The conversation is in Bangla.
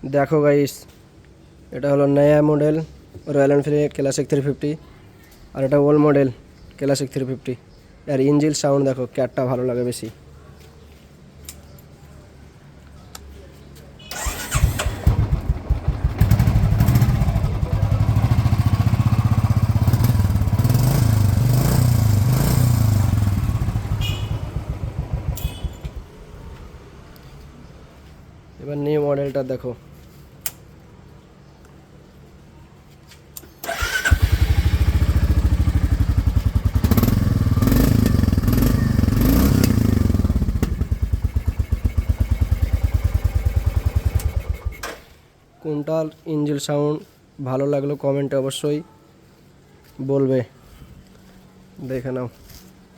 দেখো গাইস, এটা হলো নয়া মডেল রয়্যাল এনফিল্ড ক্লাসিক 350 আর এটা ওল্ড মডেল ক্লাসিক 350। আর ইঞ্জিন সাউন্ড দেখো, ক্যাটটা ভালো লাগে বেশি। এবার নিউ মডেলটা দেখো, কোনটা ইঞ্জিন সাউন্ড ভালো লাগলো কমেন্টে অবশ্যই বলবে, দেখে নাও।